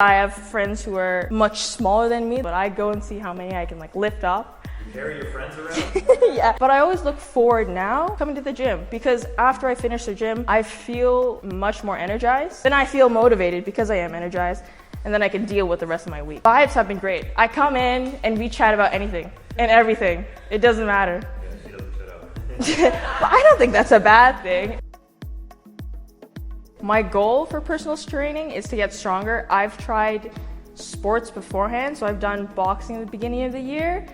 I have friends who are much smaller than me, but I go and see how many I can lift up. You carry your friends around? Yeah, but I always look forward now coming to the gym because after I finish the gym, I feel much more energized. Then I feel motivated because I am energized, and then I can deal with the rest of my week. Vibes have been great. I come in and we chat about anything and everything. It doesn't matter. Yeah, she doesn't shut up. But I don't think that's a bad thing. My goal for personal training is to get stronger. I've tried sports beforehand, so I've done boxing at the beginning of the year,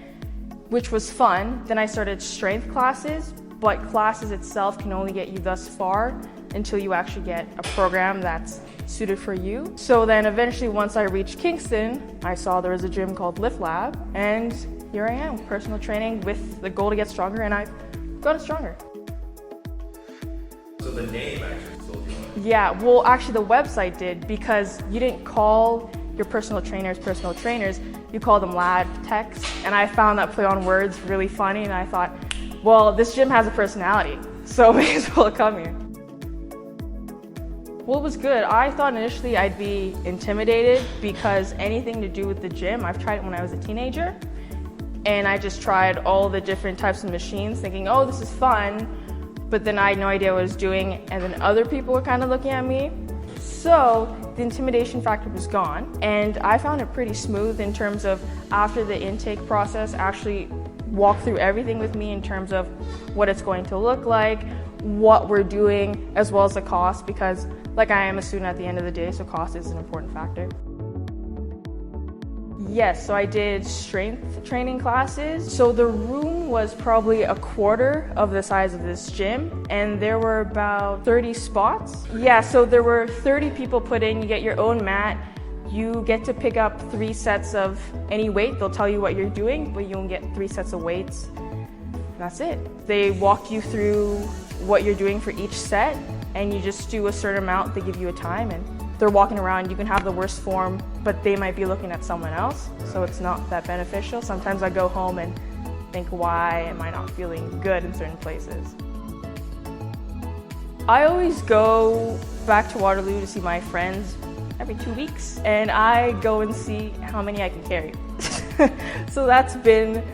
which was fun. Then I started strength classes, but classes itself can only get you thus far until you actually get a program that's suited for you. So then eventually once I reached Kingston, I saw there was a gym called Lift Lab, and here I am, personal training with the goal to get stronger, and I've gotten stronger. So the name actually sold you on it? Yeah, well actually the website did, because you didn't call your personal trainers, you call them lab techs, and I found that play on words really funny, and I thought, well, this gym has a personality, so may as well come here. Well, it was good. I thought initially I'd be intimidated because anything to do with the gym, I've tried it when I was a teenager, and I just tried all the different types of machines thinking, oh, this is fun, but then I had no idea what I was doing, and then other people were kind of looking at me. So the intimidation factor was gone, and I found it pretty smooth in terms of after the intake process, actually walk through everything with me in terms of what it's going to look like, what we're doing, as well as the cost, because I am a student at the end of the day, so cost is an important factor. Yes, so I did strength training classes. So the room was probably a quarter of the size of this gym, and there were about 30 spots. Yeah, so there were 30 people put in. You get your own mat. You get to pick up 3 sets of any weight. They'll tell you what you're doing, but you'll get 3 sets of weights. That's it. They walk you through what you're doing for each set, and you just do a certain amount. They give you a time, and they're walking around. You can have the worst form, but they might be looking at someone else, so it's not that beneficial. Sometimes I go home and think, why am I not feeling good in certain places? I always go back to Waterloo to see my friends every 2 weeks, and I go and see how many I can carry. So that's been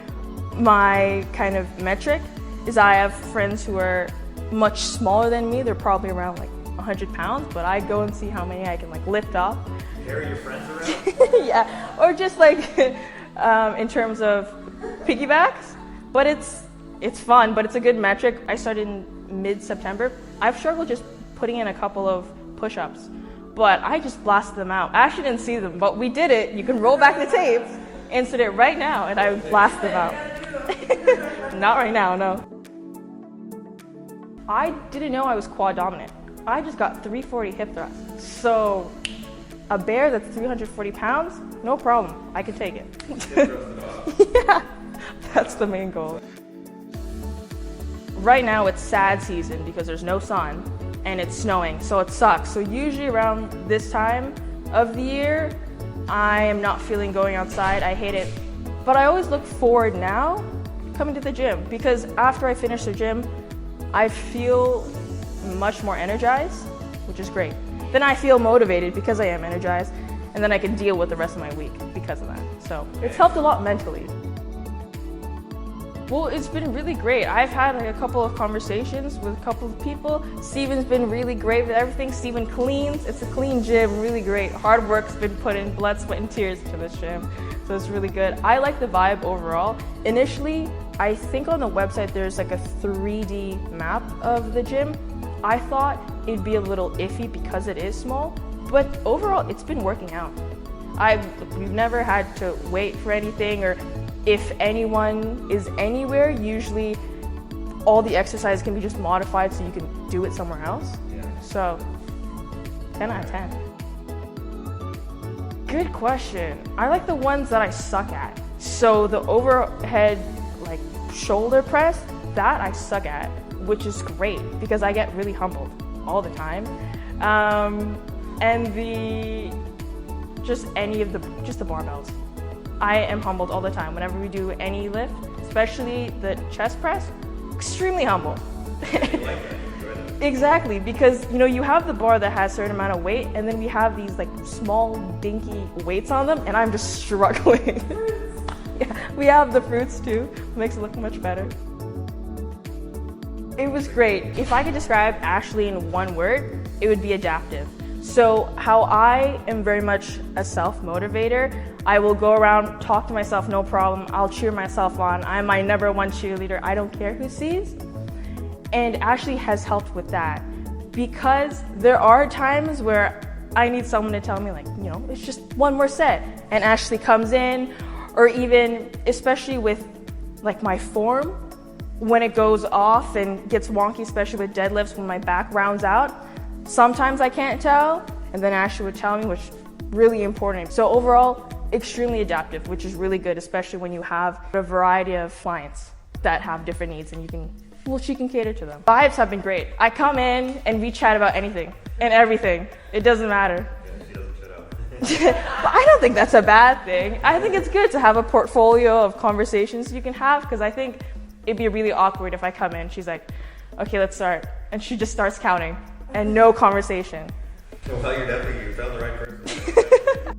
my kind of metric, is I have friends who are much smaller than me. They're probably around 100 pounds, but I go and see how many I can lift up. You carry your friends around? Yeah, or just in terms of piggybacks, but it's fun, but it's a good metric. I started in mid-September. I've struggled just putting in a couple of push-ups, but I just blasted them out. I actually didn't see them, but we did it. You can roll back the tape, insert it right now, and I blast them out. Not right now, no. I didn't know I was quad dominant. I just got 340 hip thrusts. So a bear that's 340 pounds, no problem. I can take it. Yeah, that's the main goal. Right now it's sad season because there's no sun and it's snowing, so it sucks. So usually around this time of the year, I am not feeling going outside. I hate it. But I always look forward now coming to the gym because after I finish the gym, I feel much more energized, which is great. Then I feel motivated because I am energized, and then I can deal with the rest of my week because of that. So it's helped a lot mentally. Well, it's been really great. I've had a couple of conversations with a couple of people. Steven's been really great with everything. Steven cleans. It's a clean gym, really great. Hard work's been put in, blood, sweat, and tears to this gym. So it's really good. I like the vibe overall. Initially, I think on the website there's a 3D map of the gym. I thought it'd be a little iffy because it is small, but overall it's been working out. We've never had to wait for anything, or if anyone is anywhere, usually all the exercise can be just modified so you can do it somewhere else. Yeah. So 10 out of 10. Good question. I like the ones that I suck at. So the overhead shoulder press, that I suck at, which is great because I get really humbled all the time. And just the barbells. I am humbled all the time whenever we do any lift, especially the chest press. Extremely humble. You like that? You enjoy that? Exactly, because you have the bar that has a certain amount of weight, and then we have these like small dinky weights on them, and I'm just struggling. Yeah, we have the fruits too, makes it look much better. It was great. If I could describe Ashley in one word, it would be adaptive. So how I am very much a self-motivator, I will go around, talk to myself, no problem. I'll cheer myself on. I'm my number one cheerleader. I don't care who sees. And Ashley has helped with that, because there are times where I need someone to tell me like, it's just one more set. And Ashley comes in, or even, especially with like my form, when it goes off and gets wonky, especially with deadlifts, when my back rounds out, sometimes I can't tell, and then Ashley would tell me, which is really important. So overall, extremely adaptive, which is really good, especially when you have a variety of clients that have different needs, and she can cater to them. Vibes have been great. I come in and we chat about anything and everything. It doesn't matter. Yeah, she doesn't shut up. But I don't think that's a bad thing. I think it's good to have a portfolio of conversations you can have, because I think it'd be really awkward if I come in, she's like, okay, let's start. And she just starts counting and no conversation. Well, you found the right person.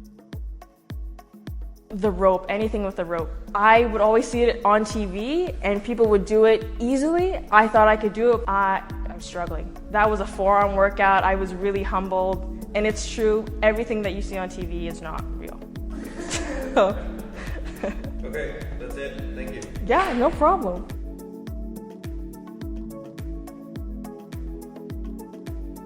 The rope, anything with the rope. I would always see it on TV and people would do it easily. I thought I could do it. I'm struggling. That was a forearm workout. I was really humbled. And it's true, everything that you see on TV is not real. Okay, that's it. Thank you. Yeah, no problem.